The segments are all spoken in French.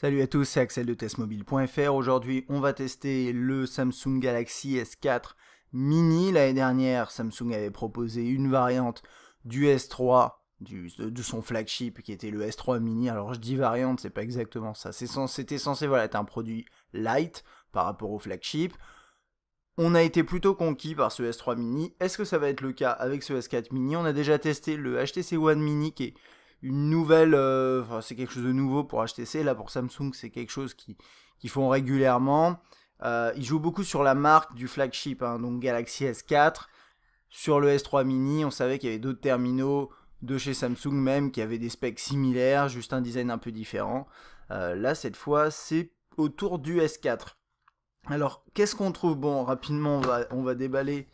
Salut à tous, c'est Axel de testmobile.fr. Aujourd'hui, on va tester le Samsung Galaxy S4 Mini. L'année dernière, Samsung avait proposé une variante du S3, de son flagship qui était le S3 Mini. Alors je dis variante, c'est pas exactement ça. C'était censé voilà, être un produit light par rapport au flagship. On a été plutôt conquis par ce S3 Mini. Est-ce que ça va être le cas avec ce S4 Mini? On a déjà testé le HTC One Mini qui est une nouvelle, c'est quelque chose de nouveau pour HTC. Là pour Samsung, c'est quelque chose qu'ils font régulièrement. Ils jouent beaucoup sur la marque du flagship, hein, donc Galaxy S4. Sur le S3 Mini, on savait qu'il y avait d'autres terminaux de chez Samsung même qui avaient des specs similaires, juste un design un peu différent. Là, cette fois, c'est autour du S4. Alors, qu'est-ce qu'on trouve? Bon, rapidement, on va déballer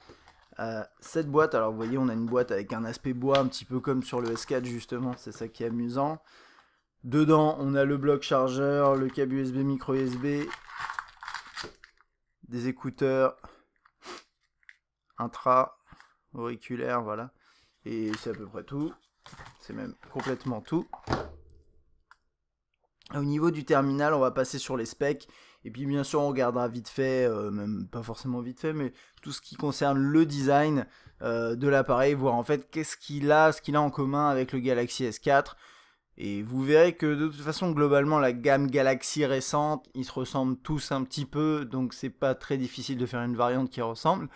cette boîte. Alors, vous voyez, on a une boîte avec un aspect bois, un petit peu comme sur le S4, justement. C'est ça qui est amusant. Dedans, on a le bloc chargeur, le câble USB, micro USB, des écouteurs, intra-auriculaire, voilà. Et c'est à peu près tout. C'est même complètement tout. Au niveau du terminal, on va passer sur les specs. Et puis bien sûr, on regardera vite fait, même pas forcément vite fait, mais tout ce qui concerne le design de l'appareil, voir en fait ce qu'il a en commun avec le Galaxy S4. Et vous verrez que de toute façon, globalement, la gamme Galaxy récente, ils se ressemblent tous un petit peu, donc c'est pas très difficile de faire une variante qui ressemble.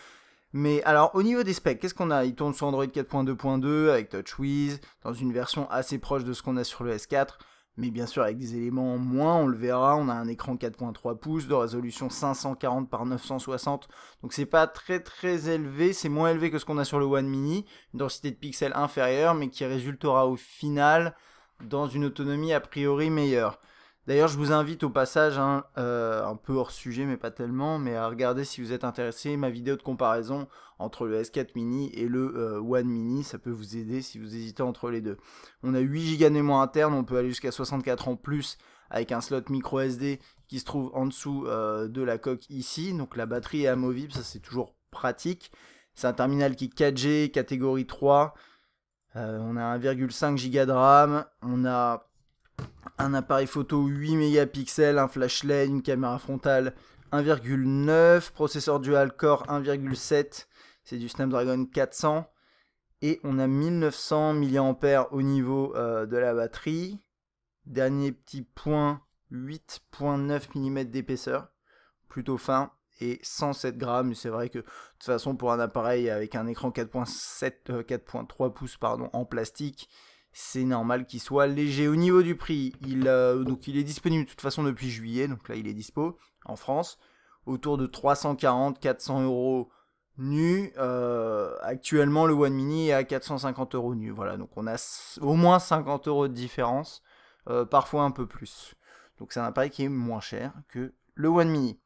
Mais alors, au niveau des specs, qu'est-ce qu'on a? Il tourne sur Android 4.2.2 avec TouchWiz, dans une version assez proche de ce qu'on a sur le S4. Mais bien sûr avec des éléments moins, on le verra, on a un écran 4.3 pouces de résolution 540 par 960, donc c'est pas très élevé, c'est moins élevé que ce qu'on a sur le One Mini, une densité de pixels inférieure, mais qui résultera au final dans une autonomie a priori meilleure. D'ailleurs, je vous invite au passage, hein, un peu hors sujet, mais pas tellement, mais à regarder si vous êtes intéressé, ma vidéo de comparaison entre le S4 Mini et le One Mini, ça peut vous aider si vous hésitez entre les deux. On a 8 Go de mémoire interne, on peut aller jusqu'à 64 en plus, avec un slot micro SD qui se trouve en dessous de la coque ici, donc la batterie est amovible, ça c'est toujours pratique. C'est un terminal qui est 4G, catégorie 3, on a 1,5 Go de RAM, on a un appareil photo 8 mégapixels, un flash LED, une caméra frontale 1,9, processeur dual core 1,7, c'est du Snapdragon 400, et on a 1900 mAh au niveau de la batterie. Dernier petit point, 8,9 mm d'épaisseur, plutôt fin, et 107 grammes. C'est vrai que de toute façon, pour un appareil avec un écran 4.3 pouces en plastique, c'est normal qu'il soit léger. Au niveau du prix, donc il est disponible de toute façon depuis juillet, donc là il est dispo en France, autour de 340-400 euros nu. Actuellement, le One Mini est à 450 euros nu. Voilà, donc on a au moins 50 euros de différence, parfois un peu plus. Donc c'est un appareil qui est moins cher que le One Mini.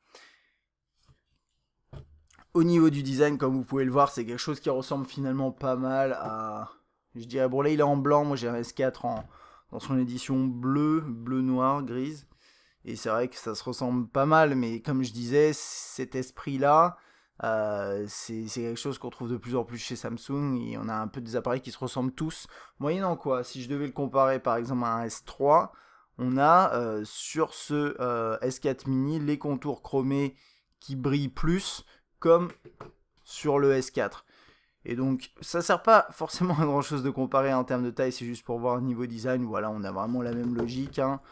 Au niveau du design, comme vous pouvez le voir, c'est quelque chose qui ressemble finalement pas mal à... Je dirais, bon là il est en blanc, moi j'ai un S4 dans son édition bleu-noir, grise. Et c'est vrai que ça se ressemble pas mal, mais comme je disais, cet esprit-là, c'est quelque chose qu'on trouve de plus en plus chez Samsung. Et on a un peu des appareils qui se ressemblent tous. Moyennant quoi, si je devais le comparer par exemple à un S3, on a sur ce S4 Mini les contours chromés qui brillent plus, comme sur le S4. Et donc, ça sert pas forcément à grand chose de comparer en termes de taille, c'est juste pour voir niveau design. Voilà, on a vraiment la même logique, hein.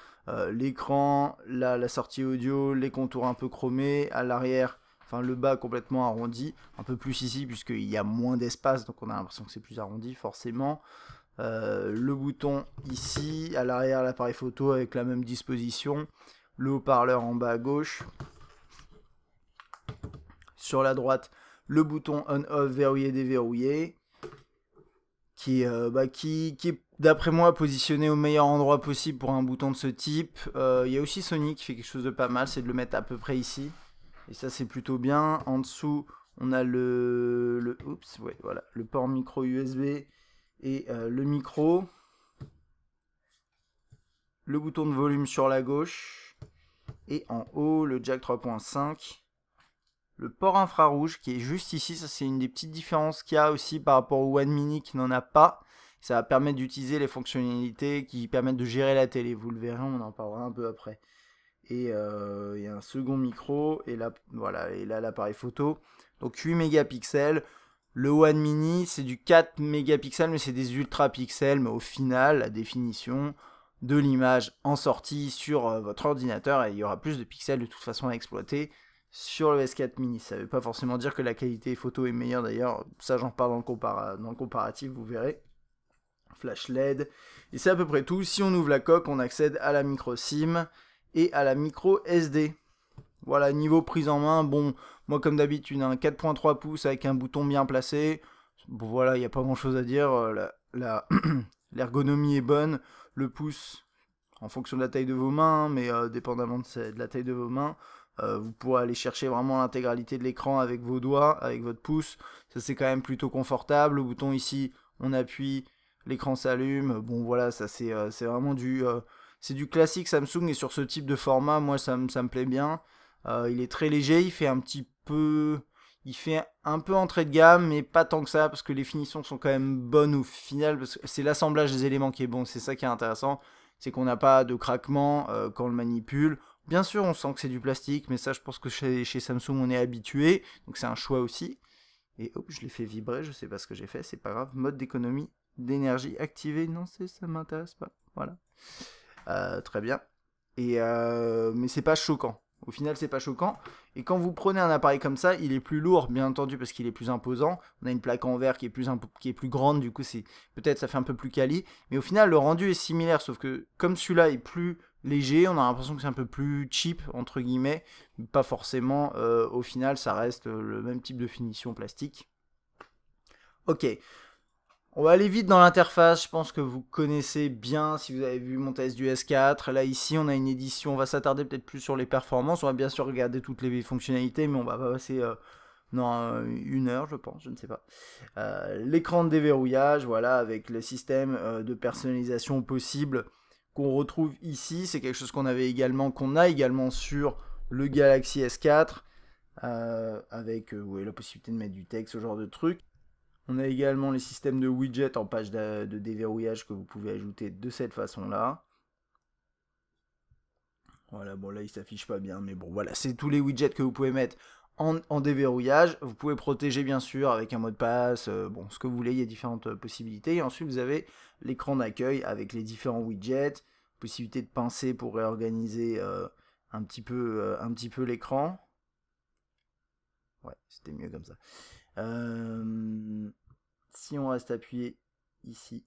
L'écran, la sortie audio, les contours un peu chromés, à l'arrière, enfin le bas complètement arrondi, un peu plus ici puisqu'il y a moins d'espace, donc on a l'impression que c'est plus arrondi forcément. Le bouton ici, à l'arrière l'appareil photo avec la même disposition, le haut-parleur en bas à gauche. Sur la droite, le bouton on-off verrouillé déverrouillé qui est d'après moi positionné au meilleur endroit possible pour un bouton de ce type. Il y a aussi Sony qui fait quelque chose de pas mal, c'est de le mettre à peu près ici, et ça c'est plutôt bien. En dessous on a le port micro USB et le micro, le bouton de volume sur la gauche, et en haut le jack 3.5. Le port infrarouge qui est juste ici, ça c'est une des petites différences qu'il y a aussi par rapport au One Mini qui n'en a pas. Ça va permettre d'utiliser les fonctionnalités qui permettent de gérer la télé. Vous le verrez, on en parlera un peu après. et un second micro, et là, voilà, et là l'appareil photo. Donc 8 mégapixels. Le One Mini, c'est du 4 mégapixels, mais c'est des ultra pixels, mais au final, la définition de l'image en sortie sur votre ordinateur, et il y aura plus de pixels de toute façon à exploiter sur le S4 Mini. Ça ne veut pas forcément dire que la qualité photo est meilleure, d'ailleurs, ça j'en parle dans le comparatif, vous verrez. Flash LED, et c'est à peu près tout. Si on ouvre la coque, on accède à la micro SIM et à la micro SD. Voilà, niveau prise en main, bon, moi comme d'habitude, un 4.3 pouces avec un bouton bien placé. Bon voilà, il n'y a pas grand chose à dire, l'ergonomie est bonne, le pouce, en fonction de la taille de vos mains, mais dépendamment de la taille de vos mains, vous pourrez aller chercher vraiment l'intégralité de l'écran avec vos doigts, avec votre pouce. Ça c'est quand même plutôt confortable. Le bouton ici, on appuie, l'écran s'allume. Bon voilà, ça c'est vraiment c'est du classique Samsung, et sur ce type de format, moi ça me plaît bien. Il est très léger, il fait un peu entrée de gamme, mais pas tant que ça, parce que les finitions sont quand même bonnes au final, parce que c'est l'assemblage des éléments qui est bon, c'est ça qui est intéressant, c'est qu'on n'a pas de craquement quand on le manipule. Bien sûr, on sent que c'est du plastique, mais ça, je pense que chez Samsung, on est habitué, donc c'est un choix aussi. Et hop, je l'ai fait vibrer, je sais pas ce que j'ai fait, c'est pas grave. Mode d'économie d'énergie activé, non, ça m'intéresse pas, voilà. Très bien. Mais c'est pas choquant. Au final, c'est pas choquant. Et quand vous prenez un appareil comme ça, il est plus lourd, bien entendu, parce qu'il est plus imposant. On a une plaque en verre qui est plus grande, du coup, peut-être ça fait un peu plus quali. Mais au final, le rendu est similaire, sauf que comme celui-là est plus léger, on a l'impression que c'est un peu plus cheap, entre guillemets. Pas forcément. Au final, ça reste le même type de finition plastique. Ok. On va aller vite dans l'interface, je pense que vous connaissez bien si vous avez vu mon test du S4. Là ici on a une édition, on va s'attarder peut-être plus sur les performances, on va bien sûr regarder toutes les fonctionnalités, mais on va pas passer une heure je pense, je ne sais pas. L'écran de déverrouillage, voilà, avec le système de personnalisation possible qu'on retrouve ici, c'est quelque chose qu'on a également sur le Galaxy S4, avec la possibilité de mettre du texte, ce genre de truc. On a également les systèmes de widgets en page de déverrouillage que vous pouvez ajouter de cette façon-là. Voilà, bon là il s'affiche pas bien, mais bon voilà, c'est tous les widgets que vous pouvez mettre en déverrouillage. Vous pouvez protéger bien sûr avec un mot de passe, bon ce que vous voulez, il y a différentes possibilités. Et ensuite vous avez l'écran d'accueil avec les différents widgets, possibilité de pincer pour réorganiser un petit peu l'écran. Ouais, c'était mieux comme ça. Si on reste appuyé ici,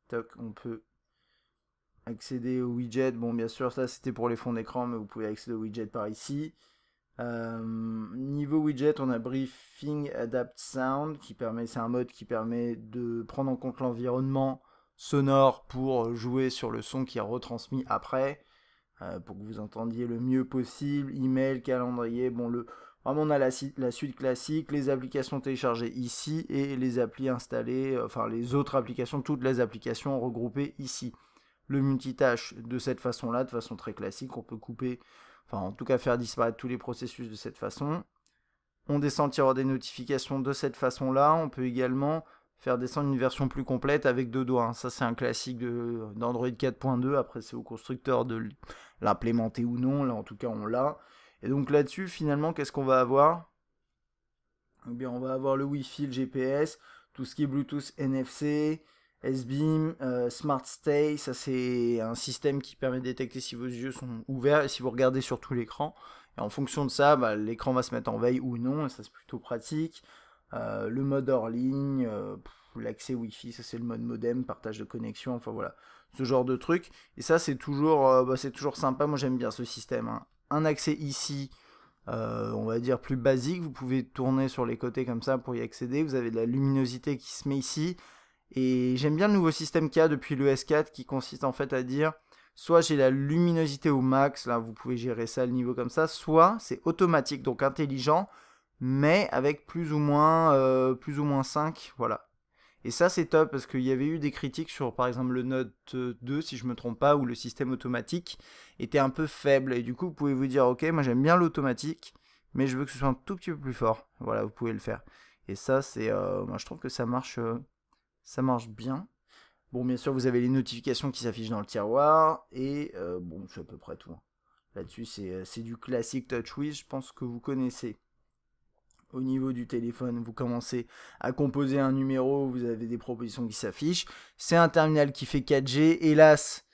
toc, on peut accéder au widget. Bon, bien sûr, ça c'était pour les fonds d'écran, mais vous pouvez accéder au widget par ici. Niveau widget, on a Briefing Adapt Sound, c'est un mode qui permet de prendre en compte l'environnement sonore pour jouer sur le son qui est retransmis après, pour que vous entendiez le mieux possible. Email, calendrier, bon, vraiment on a la suite classique, les applications téléchargées ici et les applis installées, enfin les autres applications, toutes les applications regroupées ici. Le multitâche de cette façon-là, de façon très classique, on peut couper, enfin en tout cas faire disparaître tous les processus de cette façon. On descend le tiroir des notifications de cette façon-là, on peut également faire descendre une version plus complète avec 2 doigts. Ça c'est un classique d'Android 4.2, après c'est au constructeur de l'implémenter ou non, là en tout cas on l'a. Et donc là-dessus, finalement, qu'est-ce qu'on va avoir? Eh bien, on va avoir le Wi-Fi, le GPS, tout ce qui est Bluetooth, NFC, S-Beam, Smart Stay. Ça, c'est un système qui permet de détecter si vos yeux sont ouverts et si vous regardez sur tout l'écran. Et en fonction de ça, l'écran va se mettre en veille ou non, et ça, c'est plutôt pratique. Le mode hors ligne, l'accès Wi-Fi, ça, c'est le mode modem, partage de connexion, enfin voilà, ce genre de truc. Et ça, c'est toujours sympa. Moi, j'aime bien ce système, hein. Un accès ici, on va dire plus basique, vous pouvez tourner sur les côtés comme ça pour y accéder, vous avez de la luminosité qui se met ici, et j'aime bien le nouveau système qu'il y a depuis le S4 qui consiste en fait à dire, soit j'ai la luminosité au max, là vous pouvez gérer ça à le niveau comme ça, soit c'est automatique, donc intelligent, mais avec plus ou moins 5, voilà. Et ça c'est top parce qu'il y avait eu des critiques sur par exemple le Note 2 si je me trompe pas, où le système automatique était un peu faible. Et du coup vous pouvez vous dire ok, moi j'aime bien l'automatique, mais je veux que ce soit un tout petit peu plus fort. Voilà, vous pouvez le faire. Et ça c'est, moi je trouve que ça marche bien. Bon bien sûr vous avez les notifications qui s'affichent dans le tiroir, et bon c'est à peu près tout. Là-dessus, c'est du classique TouchWiz, je pense que vous connaissez. Au niveau du téléphone, vous commencez à composer un numéro, vous avez des propositions qui s'affichent. C'est un terminal qui fait 4G. Hélas,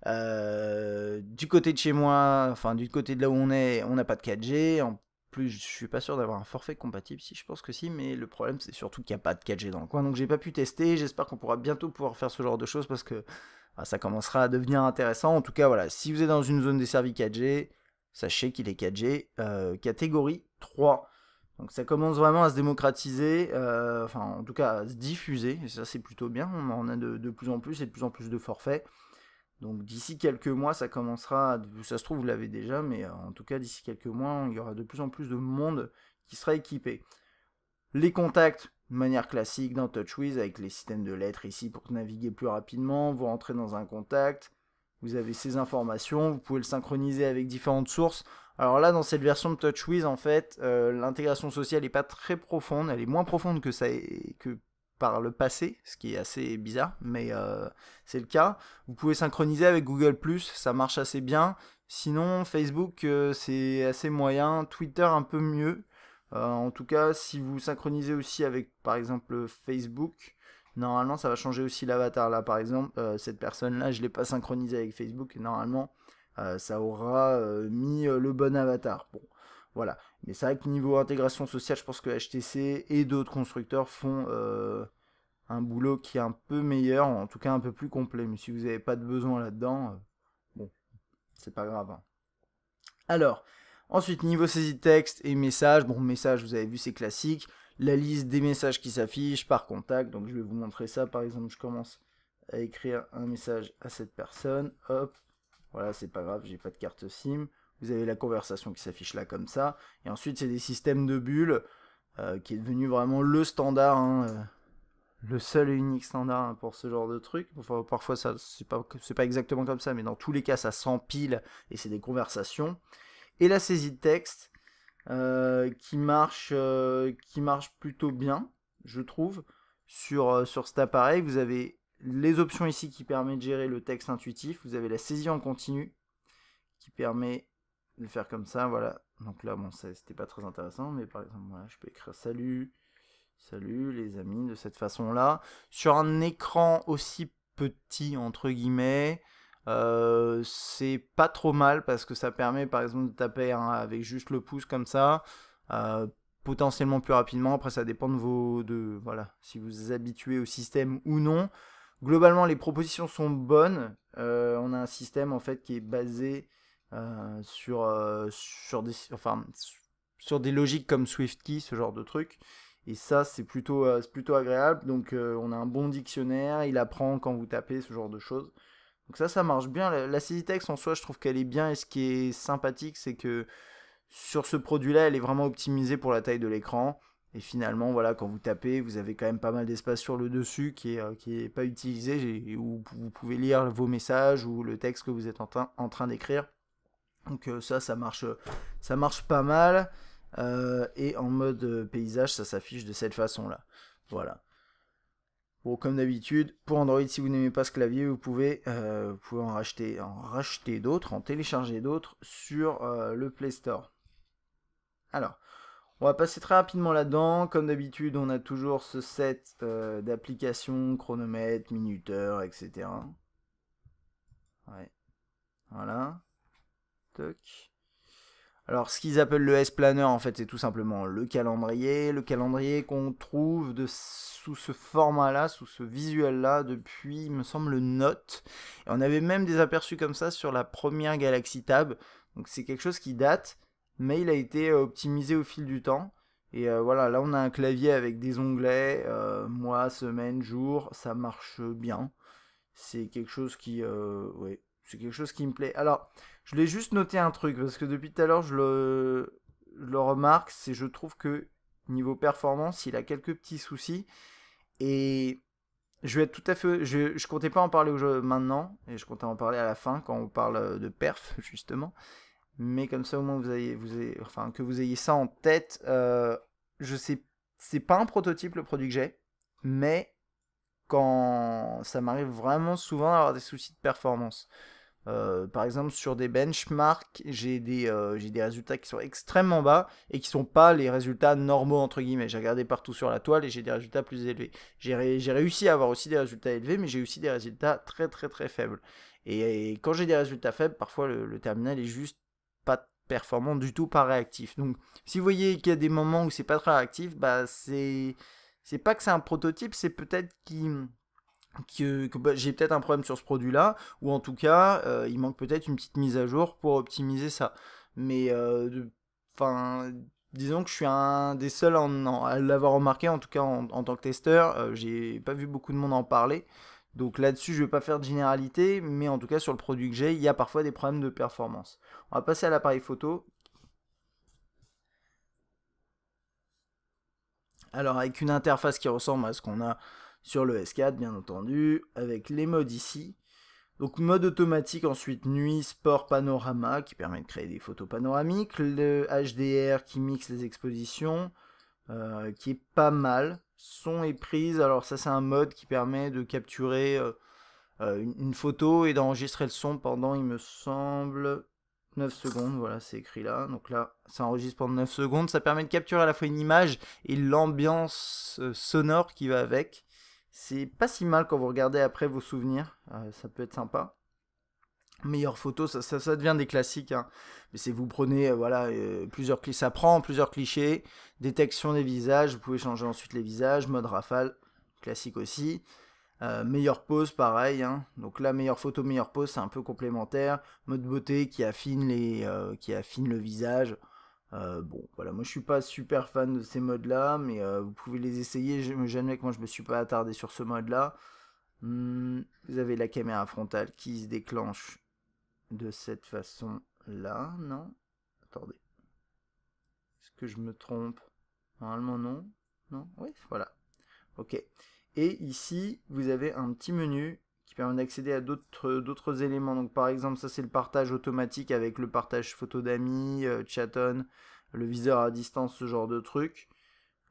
du côté de chez moi, enfin du côté de là où on est, on n'a pas de 4G. En plus, je suis pas sûr d'avoir un forfait compatible, si je pense que si, mais le problème c'est surtout qu'il n'y a pas de 4G dans le coin, donc j'ai pas pu tester. J'espère qu'on pourra bientôt pouvoir faire ce genre de choses parce que ça commencera à devenir intéressant. En tout cas, voilà, si vous êtes dans une zone desservie 4G, sachez qu'il est 4G catégorie 3. Donc ça commence vraiment à se démocratiser, enfin en tout cas à se diffuser, et ça c'est plutôt bien, on en a de plus en plus et de plus en plus de forfaits. Donc d'ici quelques mois ça commencera, ça se trouve vous l'avez déjà, mais en tout cas d'ici quelques mois il y aura de plus en plus de monde qui sera équipé. Les contacts de manière classique dans TouchWiz avec les systèmes de lettres ici pour naviguer plus rapidement, vous rentrez dans un contact, vous avez ces informations, vous pouvez le synchroniser avec différentes sources. Alors là, dans cette version de TouchWiz, en fait, l'intégration sociale n'est pas très profonde. Elle est moins profonde que par le passé, ce qui est assez bizarre, mais c'est le cas. Vous pouvez synchroniser avec Google+, ça marche assez bien. Sinon, Facebook, c'est assez moyen. Twitter, un peu mieux. En tout cas, si vous synchronisez aussi avec, par exemple, Facebook, normalement, ça va changer aussi l'avatar. Là, par exemple, cette personne-là, je ne l'ai pas synchronisé avec Facebook. Et normalement, ça aura mis le bon avatar. Bon, voilà. Mais c'est vrai que niveau intégration sociale, je pense que HTC et d'autres constructeurs font un boulot qui est un peu meilleur, en tout cas un peu plus complet. Mais si vous n'avez pas de besoin là-dedans, bon, c'est pas grave. Hein. Alors, ensuite, niveau saisie de texte et messages. Bon, messages, vous avez vu, c'est classique. La liste des messages qui s'affichent par contact. Donc, je vais vous montrer ça. Par exemple, je commence à écrire un message à cette personne. Hop. Voilà, c'est pas grave, j'ai pas de carte SIM. Vous avez la conversation qui s'affiche là comme ça. Et ensuite, c'est des systèmes de bulles qui est devenu vraiment le standard, hein, le seul et unique standard hein, pour ce genre de truc. Enfin, parfois, ça c'est pas exactement comme ça, mais dans tous les cas, ça s'empile et c'est des conversations. Et la saisie de texte qui marche plutôt bien, je trouve, sur cet appareil. Vous avez les options ici qui permettent de gérer le texte intuitif. Vous avez la saisie en continu qui permet de faire comme ça, voilà. Donc là, bon, c'était pas très intéressant, mais par exemple, voilà, je peux écrire salut, salut les amis, de cette façon-là. Sur un écran aussi petit, entre guillemets, c'est pas trop mal parce que ça permet par exemple de taper avec juste le pouce comme ça, potentiellement plus rapidement. Après, ça dépend voilà, si vous vous habituez au système ou non. Globalement, les propositions sont bonnes. On a un système en fait qui est basé sur des logiques comme SwiftKey, ce genre de truc. Et ça, c'est plutôt agréable. Donc, on a un bon dictionnaire. Il apprend quand vous tapez ce genre de choses. Donc ça marche bien. La saisie texte en soi, je trouve qu'elle est bien. Et ce qui est sympathique, c'est que sur ce produit-là, elle est vraiment optimisée pour la taille de l'écran. Et finalement, voilà, quand vous tapez, vous avez quand même pas mal d'espace sur le dessus qui est pas utilisé, et où vous pouvez lire vos messages ou le texte que vous êtes en train d'écrire. Donc ça marche pas mal. Et en mode paysage, ça s'affiche de cette façon-là. Voilà. Bon, comme d'habitude, pour Android, si vous n'aimez pas ce clavier, vous pouvez en racheter d'autres, en télécharger d'autres sur le Play Store. Alors, on va passer très rapidement là-dedans. Comme d'habitude, on a toujours ce set d'applications, chronomètre, minuteur, etc. Ouais. Voilà. Toc. Alors, ce qu'ils appellent le S-Planner, en fait, c'est tout simplement le calendrier. Le calendrier qu'on trouve sous ce format-là, sous ce visuel-là, depuis, il me semble, le Note. Et on avait même des aperçus comme ça sur la première Galaxy Tab. Donc, c'est quelque chose qui date, mais il a été optimisé au fil du temps. Et voilà, là, on a un clavier avec des onglets, mois, semaine, jour. Ça marche bien. C'est quelque chose ouais, c'est quelque chose qui me plaît. Alors, je voulais juste noter un truc, parce que depuis tout à l'heure, je le remarque, c'est je trouve que niveau performance, il a quelques petits soucis. Et je vais être tout à fait. Je comptais pas en parler maintenant, et je comptais en parler à la fin, quand on parle de perf, justement. Mais comme ça, au moins, enfin, que vous ayez ça en tête. Je sais, c'est pas un prototype le produit que j'ai, mais quand ça m'arrive vraiment souvent d'avoir des soucis de performance. Par exemple, sur des benchmarks, j'ai des résultats qui sont extrêmement bas et qui sont pas les résultats normaux, entre guillemets. J'ai regardé partout sur la toile et j'ai des résultats plus élevés. J'ai réussi à avoir aussi des résultats élevés, mais j'ai aussi des résultats très très très faibles. Et quand j'ai des résultats faibles, parfois le terminal est juste pas performant du tout, pas réactif. Donc, si vous voyez qu'il y a des moments où c'est pas très réactif, bah c'est pas que c'est un prototype, c'est peut-être que j'ai peut-être un problème sur ce produit-là, ou en tout cas, il manque peut-être une petite mise à jour pour optimiser ça. Mais, enfin, disons que je suis un des seuls à l'avoir remarqué, en tout cas en tant que testeur. J'ai pas vu beaucoup de monde en parler. Donc là-dessus, je vais pas faire de généralité, mais en tout cas, sur le produit que j'ai, il y a parfois des problèmes de performance. On va passer à l'appareil photo. Alors, avec une interface qui ressemble à ce qu'on a sur le S4, bien entendu, avec les modes ici. Donc mode automatique, ensuite nuit, sport, panorama qui permet de créer des photos panoramiques, le HDR qui mixe les expositions, qui est pas mal, son et prise, alors ça c'est un mode qui permet de capturer une photo et d'enregistrer le son pendant, il me semble, 9 secondes, voilà c'est écrit là, donc là ça enregistre pendant 9 secondes, ça permet de capturer à la fois une image et l'ambiance sonore qui va avec. C'est pas si mal quand vous regardez après vos souvenirs, ça peut être sympa. Meilleure photo, ça devient des classiques, hein. Mais c'est vous prenez voilà, plusieurs clichés, ça prend plusieurs clichés, détection des visages, vous pouvez changer ensuite les visages, mode rafale, classique aussi. Meilleure pose, pareil, hein. Donc là, meilleure photo, meilleure pose, c'est un peu complémentaire. Mode beauté qui affine le visage. Bon, voilà, moi je suis pas super fan de ces modes-là, mais vous pouvez les essayer. J'admets que moi je me suis pas attardé sur ce mode-là. Vous avez la caméra frontale qui se déclenche de cette façon-là, non? Attendez. Est-ce que je me trompe? Normalement non. Non? Oui, voilà. Ok. Et ici, vous avez un petit menu qui permet d'accéder à d'autres éléments. Donc par exemple, ça c'est le partage automatique avec le partage photo d'amis, chat-on, le viseur à distance, ce genre de truc.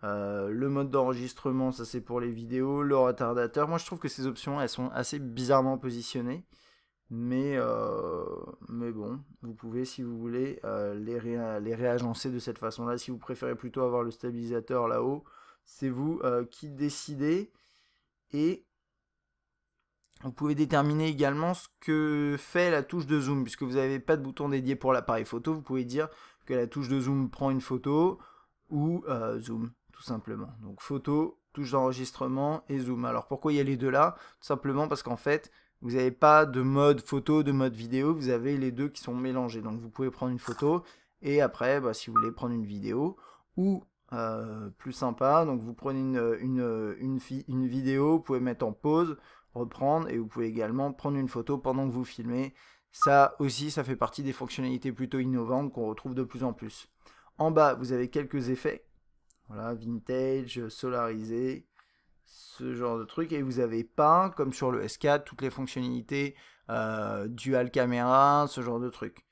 Le mode d'enregistrement, ça c'est pour les vidéos, le retardateur. Moi je trouve que ces options, elles sont assez bizarrement positionnées. Mais bon, vous pouvez si vous voulez les réagencer de cette façon-là. Si vous préférez plutôt avoir le stabilisateur là-haut, c'est vous qui décidez. Et vous pouvez déterminer également ce que fait la touche de zoom, puisque vous n'avez pas de bouton dédié pour l'appareil photo. Vous pouvez dire que la touche de zoom prend une photo ou zoom, tout simplement. Donc photo, touche d'enregistrement et zoom. Alors pourquoi il y a les deux là? Tout simplement parce qu'en fait, vous n'avez pas de mode photo, de mode vidéo, vous avez les deux qui sont mélangés. Donc vous pouvez prendre une photo et après, si vous voulez prendre une vidéo, ou plus sympa, donc vous prenez une vidéo, vous pouvez mettre en pause, reprendre, et vous pouvez également prendre une photo pendant que vous filmez. Ça aussi, ça fait partie des fonctionnalités plutôt innovantes qu'on retrouve de plus en plus. En bas, vous avez quelques effets. Voilà, vintage, solarisé, ce genre de truc. Et vous n'avez pas, comme sur le S4, toutes les fonctionnalités dual caméra, ce genre de truc.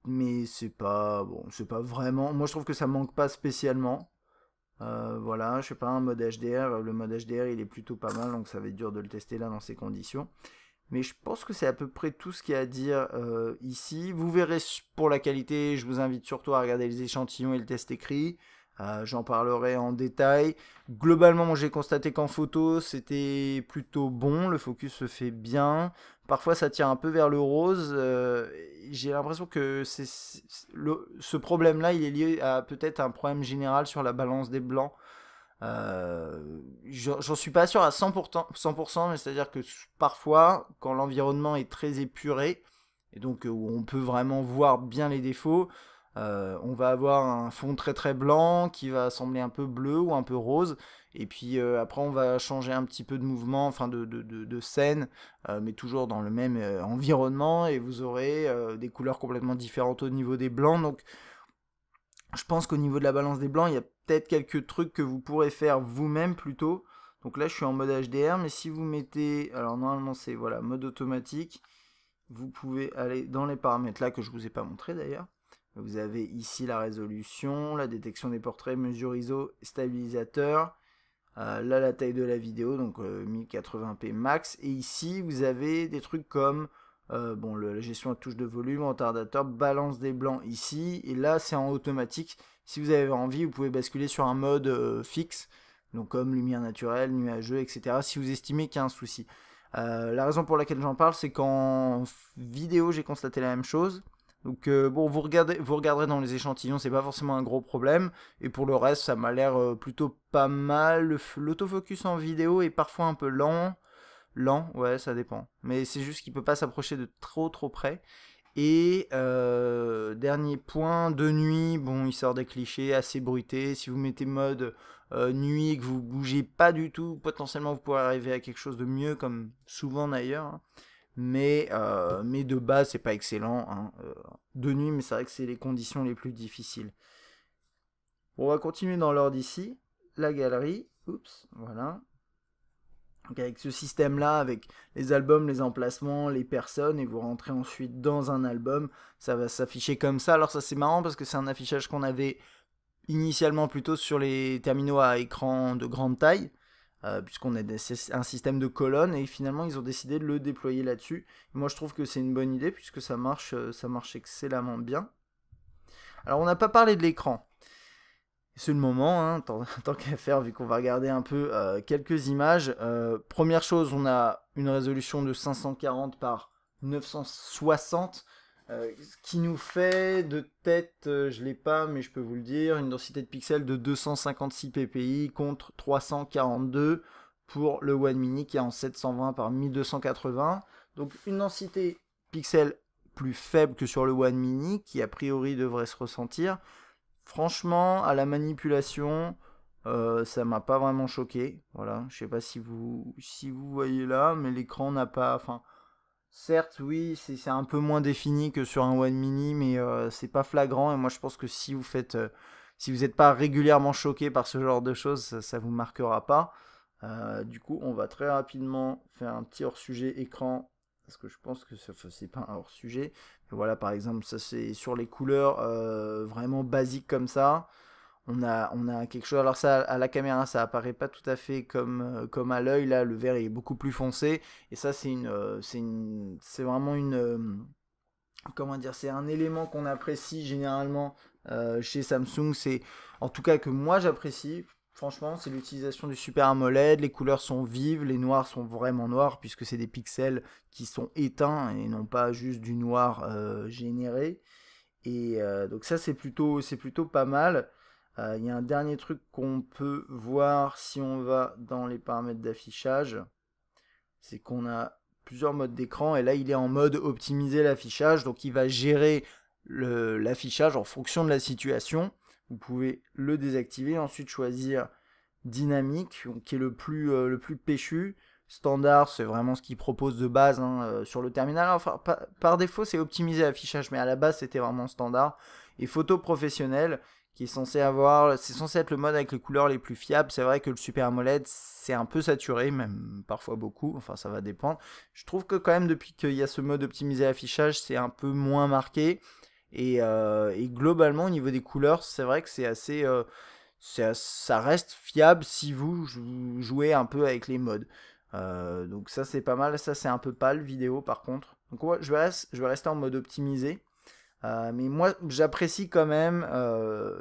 Mais c'est pas vraiment. Moi, je trouve que ça manque pas spécialement. Voilà, je sais pas, un mode HDR. Le mode HDR, il est plutôt pas mal, donc ça va être dur de le tester là dans ces conditions. Mais je pense que c'est à peu près tout ce qu'il y a à dire ici. Vous verrez pour la qualité, je vous invite surtout à regarder les échantillons et le test écrit. J'en parlerai en détail. Globalement, moi j'ai constaté qu'en photo, c'était plutôt bon. Le focus se fait bien. Parfois, ça tire un peu vers le rose. J'ai l'impression que ce problème-là, il est lié à peut-être un problème général sur la balance des blancs. J'en suis pas sûr à 100%, mais c'est-à-dire que parfois, quand l'environnement est très épuré, et donc où on peut vraiment voir bien les défauts, on va avoir un fond très très blanc qui va sembler un peu bleu ou un peu rose, et puis après on va changer un petit peu de mouvement, enfin de scène, mais toujours dans le même environnement, et vous aurez des couleurs complètement différentes au niveau des blancs, donc je pense qu'au niveau de la balance des blancs, il y a peut-être quelques trucs que vous pourrez faire vous-même plutôt. Donc là, je suis en mode HDR, mais si vous mettez... Alors normalement, c'est voilà, mode automatique. Vous pouvez aller dans les paramètres là, que je ne vous ai pas montré d'ailleurs. Vous avez ici la résolution, la détection des portraits, mesure ISO, stabilisateur. Là, la taille de la vidéo, donc 1080p max. Et ici, vous avez des trucs comme bon, la gestion de touche de volume, retardateur, balance des blancs ici, et là c'est en automatique. Si vous avez envie, vous pouvez basculer sur un mode fixe, donc comme lumière naturelle, nuageux, etc. si vous estimez qu'il y a un souci. La raison pour laquelle j'en parle, c'est qu'en vidéo, j'ai constaté la même chose. Donc bon, vous regarderez dans les échantillons, c'est pas forcément un gros problème. Et pour le reste, ça m'a l'air plutôt pas mal. L'autofocus en vidéo est parfois un peu lent. Lent, ouais, ça dépend. Mais c'est juste qu'il peut pas s'approcher de trop près. Et dernier point, de nuit, bon, il sort des clichés assez bruités. Si vous mettez mode nuit et que vous bougez pas du tout, potentiellement vous pourrez arriver à quelque chose de mieux, comme souvent d'ailleurs. Hein. Mais de base, c'est pas excellent. Hein. De nuit, mais c'est vrai que c'est les conditions les plus difficiles. Bon, on va continuer dans l'ordre ici. La galerie, oups, voilà. Donc avec ce système-là, avec les albums, les emplacements, les personnes, et vous rentrez ensuite dans un album, ça va s'afficher comme ça. Alors ça c'est marrant parce que c'est un affichage qu'on avait initialement plutôt sur les terminaux à écran de grande taille, puisqu'on a un système de colonnes, et finalement ils ont décidé de le déployer là-dessus. Moi je trouve que c'est une bonne idée puisque ça marche excellemment bien. Alors on n'a pas parlé de l'écran. C'est le moment, hein, tant qu'à faire, vu qu'on va regarder un peu quelques images. Première chose, on a une résolution de 540 par 960, ce qui nous fait de tête, je l'ai pas, mais je peux vous le dire, une densité de pixels de 256 ppi contre 342 pour le One Mini qui est en 720 par 1280. Donc une densité pixels plus faible que sur le One Mini, qui a priori devrait se ressentir. Franchement, à la manipulation, ça m'a pas vraiment choqué. Voilà, je sais pas si vous voyez là, mais l'écran n'a pas. Enfin, certes, oui, c'est un peu moins défini que sur un One Mini, mais c'est pas flagrant. Et moi, je pense que si vous n'êtes pas régulièrement choqué par ce genre de choses, ça vous marquera pas. Du coup, on va très rapidement faire un petit hors-sujet écran parce que je pense que c'est pas un hors-sujet. Voilà, par exemple, ça c'est sur les couleurs vraiment basiques comme ça. On a quelque chose. Alors ça, à la caméra, ça apparaît pas tout à fait comme à l'œil. Là, le vert est beaucoup plus foncé. Et ça, c'est vraiment comment dire, c'est un élément qu'on apprécie généralement chez Samsung. C'est, en tout cas, que moi j'apprécie. Franchement, c'est l'utilisation du Super AMOLED. Les couleurs sont vives, les noirs sont vraiment noirs puisque c'est des pixels qui sont éteints et non pas juste du noir généré. Et donc ça, c'est plutôt pas mal. Il y a un dernier truc qu'on peut voir si on va dans les paramètres d'affichage, c'est qu'on a plusieurs modes d'écran et là il est en mode optimiser l'affichage, donc il va gérer l'affichage en fonction de la situation. Vous pouvez le désactiver, ensuite choisir dynamique, qui est le plus péchu. Standard, c'est vraiment ce qu'il propose de base hein, sur le terminal. Enfin, par défaut, c'est optimiser l'affichage, mais à la base, c'était vraiment standard. Et photo professionnelle, qui est c'est censé être le mode avec les couleurs les plus fiables. C'est vrai que le Super AMOLED, c'est un peu saturé, même parfois beaucoup. Enfin, ça va dépendre. Je trouve que quand même, depuis qu'il y a ce mode optimiser l'affichage, c'est un peu moins marqué. Et globalement, au niveau des couleurs, c'est vrai que c'est assez. Ça reste fiable si vous jouez un peu avec les modes. Donc ça c'est pas mal, ça c'est un peu pâle vidéo par contre. Donc ouais, je vais rester en mode optimisé. Mais moi j'apprécie quand même,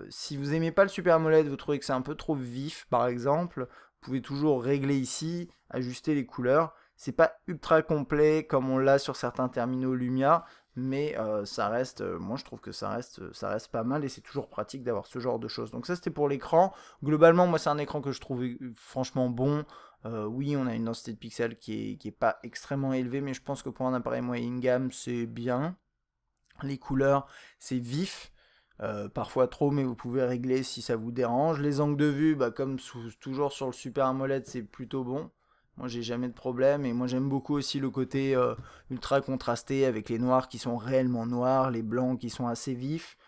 si vous aimez pas le Super AMOLED, vous trouvez que c'est un peu trop vif par exemple, vous pouvez toujours régler ici, ajuster les couleurs. C'est pas ultra complet comme on l'a sur certains terminaux Lumia, mais ça reste, moi je trouve que ça reste pas mal et c'est toujours pratique d'avoir ce genre de choses. Donc ça c'était pour l'écran. Globalement moi c'est un écran que je trouve franchement bon. Oui on a une densité de pixels qui est pas extrêmement élevée, mais je pense que pour un appareil moyenne gamme c'est bien. Les couleurs c'est vif. Parfois trop, mais vous pouvez régler si ça vous dérange. Les angles de vue, bah, comme toujours sur le Super AMOLED, c'est plutôt bon. Moi, j'ai jamais de problème. Et moi, j'aime beaucoup aussi le côté ultra contrasté avec les noirs qui sont réellement noirs, les blancs qui sont assez vifs.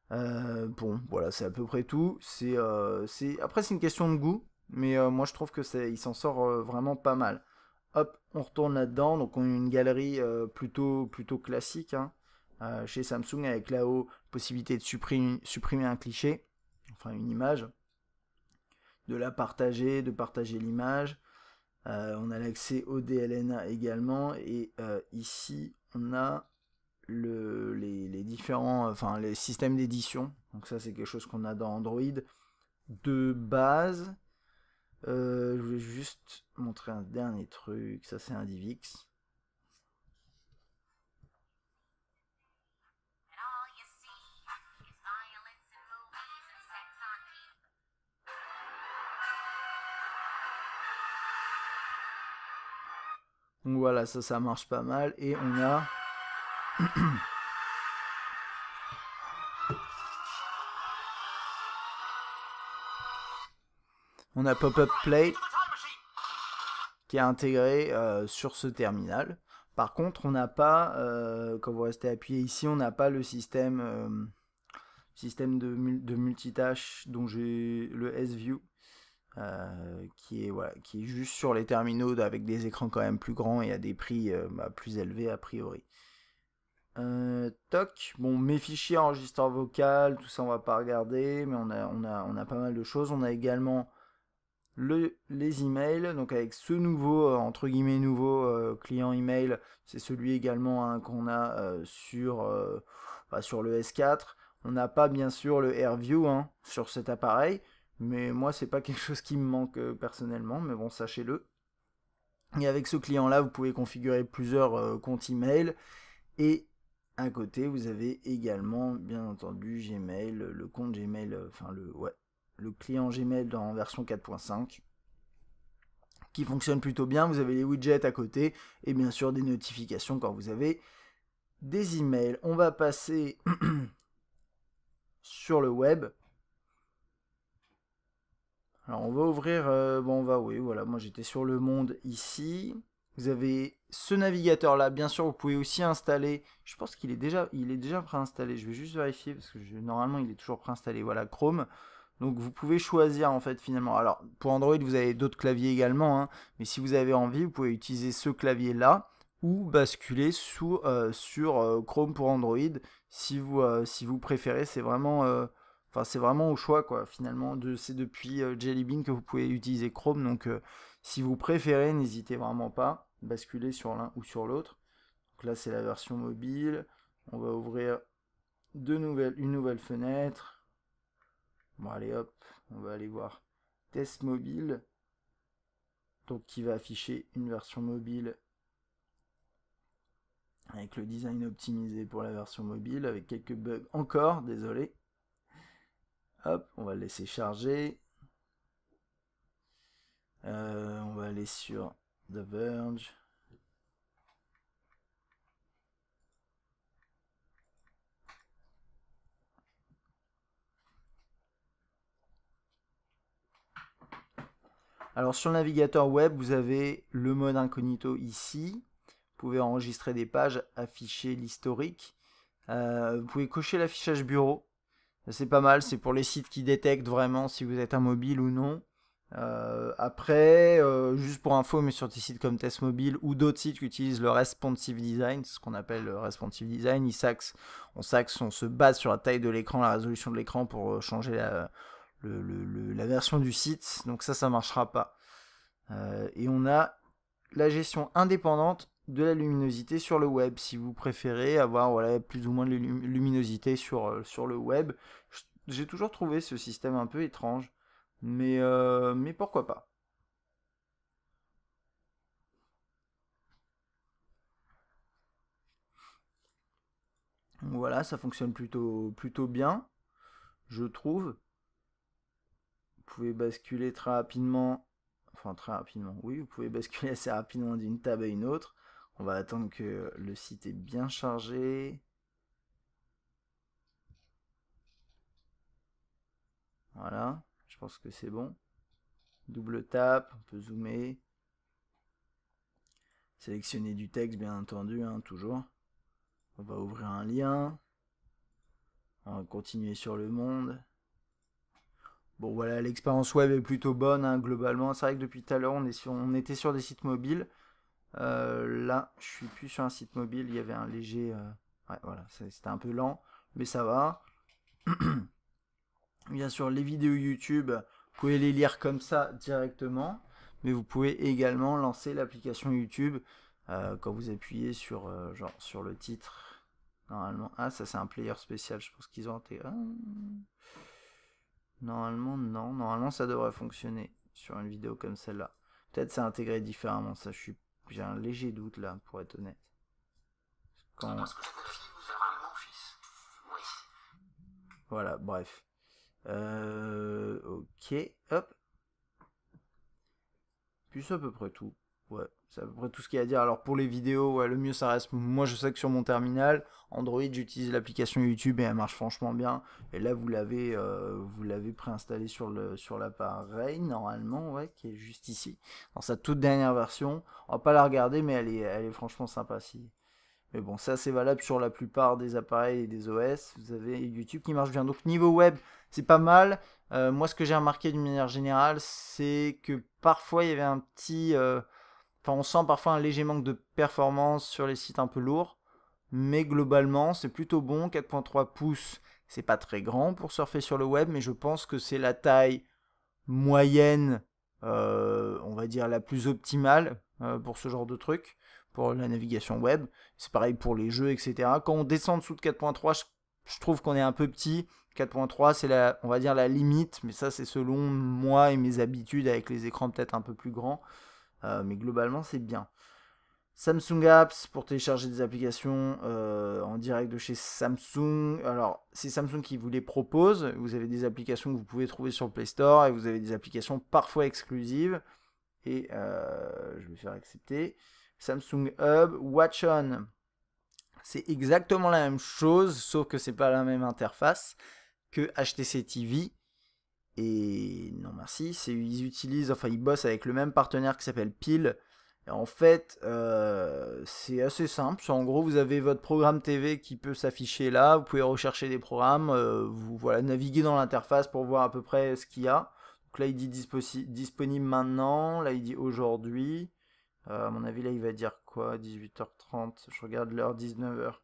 Bon, voilà, c'est à peu près tout. Après, c'est une question de goût, mais moi, je trouve que il s'en sort vraiment pas mal. Hop, on retourne là-dedans. Donc, on a une galerie plutôt classique. Hein, chez Samsung avec là-haut possibilité de supprimer un cliché, enfin une image, de la partager, de partager l'image. On a l'accès au DLNA également et ici on a les différents, enfin les systèmes d'édition. Donc ça c'est quelque chose qu'on a dans Android de base. Je voulais juste montrer un dernier truc, ça c'est un DivX. Donc voilà, ça marche pas mal. Et on a on a Pop-up Play qui est intégré sur ce terminal. Par contre, on n'a pas, quand vous restez appuyé ici, on n'a pas le système de multitâche dont j'ai le S-View. Qui est juste sur les terminaux avec des écrans quand même plus grands et à des prix plus élevés a priori. Toc, bon, mes fichiers enregistreur vocal, tout ça on va pas regarder, mais on a pas mal de choses. On a également les emails, donc avec ce nouveau, entre guillemets nouveau client email, c'est celui également qu'on a sur le S4. On n'a pas bien sûr le AirView sur cet appareil, mais moi c'est pas quelque chose qui me manque personnellement, mais bon, sachez-le. Et avec ce client là vous pouvez configurer plusieurs comptes email, et à côté vous avez également bien entendu Gmail, le compte Gmail, le client Gmail en version 4.5 qui fonctionne plutôt bien. Vous avez les widgets à côté et bien sûr des notifications quand vous avez des emails. On va passer sur le web. Alors on va ouvrir, moi j'étais sur le monde ici. Vous avez ce navigateur là, bien sûr vous pouvez aussi installer, je pense qu'il est déjà préinstallé, je vais juste vérifier parce que normalement il est toujours préinstallé, voilà, Chrome. Donc vous pouvez choisir en fait finalement. Alors pour Android vous avez d'autres claviers également, mais si vous avez envie vous pouvez utiliser ce clavier là ou basculer sur Chrome pour Android si vous préférez. C'est vraiment au choix quoi finalement. C'est depuis Jelly Bean que vous pouvez utiliser Chrome, donc si vous préférez n'hésitez vraiment pas basculer sur l'un ou sur l'autre. Donc là c'est la version mobile. On va ouvrir une nouvelle fenêtre. Bon allez hop, on va aller voir test mobile, donc qui va afficher une version mobile avec le design optimisé pour la version mobile, avec quelques bugs encore, désolé. Hop, on va le laisser charger. On va aller sur The Verge. Alors sur le navigateur web, vous avez le mode incognito ici. Vous pouvez enregistrer des pages, afficher l'historique. Vous pouvez cocher l'affichage bureau. C'est pas mal, c'est pour les sites qui détectent vraiment si vous êtes un mobile ou non. Après, juste pour info, mais sur des sites comme Test Mobile ou d'autres sites qui utilisent le responsive design, c'est ce qu'on appelle le responsive design, on se base sur la taille de l'écran, la résolution de l'écran pour changer la version du site, donc ça marchera pas. Et on a la gestion indépendante de la luminosité sur le web, si vous préférez avoir plus ou moins de luminosité sur le web. J'ai toujours trouvé ce système un peu étrange, mais pourquoi pas. Donc voilà, ça fonctionne plutôt bien, je trouve. Vous pouvez basculer très rapidement, oui, vous pouvez basculer assez rapidement d'une table à une autre. On va attendre que le site est bien chargé. Voilà, je pense que c'est bon. Double tap, on peut zoomer. Sélectionner du texte, bien entendu, toujours. On va ouvrir un lien. On va continuer sur le monde. Bon voilà, l'expérience web est plutôt bonne globalement. C'est vrai que depuis tout à l'heure on était sur des sites mobiles. Là, je suis plus sur un site mobile. Il y avait un léger... ouais, voilà, c'était un peu lent, mais ça va. Bien sûr, les vidéos YouTube, vous pouvez les lire comme ça directement, mais vous pouvez également lancer l'application YouTube quand vous appuyez sur, genre, sur le titre, normalement... Ah, ça c'est un player spécial, je pense qu'ils ont intégré... Ah. Normalement, non. Normalement, ça devrait fonctionner sur une vidéo comme celle-là. Peut-être c'est intégré différemment, ça, j'ai un léger doute là, pour être honnête. Quand... Voilà, bref. Ok, hop. Puis c'est à peu près tout. Ouais, c'est à peu près tout ce qu'il y a à dire. Alors pour les vidéos, ouais, le mieux ça reste... Moi je sais que sur mon terminal, Android, j'utilise l'application YouTube et elle marche franchement bien. Et là vous l'avez préinstallé sur l'appareil, normalement, ouais, qui est juste ici. Dans sa toute dernière version. On va pas la regarder, mais elle est franchement sympa. Si. Mais bon, ça c'est valable sur la plupart des appareils et des OS. Vous avez YouTube qui marche bien. Donc niveau web, c'est pas mal. Moi, ce que j'ai remarqué d'une manière générale, c'est que parfois il y avait un petit... Enfin, on sent parfois un léger manque de performance sur les sites un peu lourds. Mais globalement, c'est plutôt bon. 4.3 pouces, c'est pas très grand pour surfer sur le web, mais je pense que c'est la taille moyenne, on va dire la plus optimale pour ce genre de truc, pour la navigation web. C'est pareil pour les jeux, etc. Quand on descend en dessous de 4.3, je trouve qu'on est un peu petit. 4.3, c'est on va dire la limite, mais ça c'est selon moi et mes habitudes avec les écrans peut-être un peu plus grands. Mais globalement, c'est bien. Samsung Apps pour télécharger des applications en direct de chez Samsung. Alors, c'est Samsung qui vous les propose. Vous avez des applications que vous pouvez trouver sur le Play Store et vous avez des applications parfois exclusives. Et je vais faire accepter. Samsung Hub, Watch On. C'est exactement la même chose, sauf que c'est pas la même interface que HTC TV. Et non merci, ils bossent avec le même partenaire qui s'appelle Pile. Et en fait, c'est assez simple. En gros, vous avez votre programme TV qui peut s'afficher là. Vous pouvez rechercher des programmes. Vous naviguez dans l'interface pour voir à peu près ce qu'il y a. Donc là, il dit disponible maintenant. Là, il dit aujourd'hui. À mon avis, là, il va dire quoi? 18h30. Je regarde l'heure, 19h.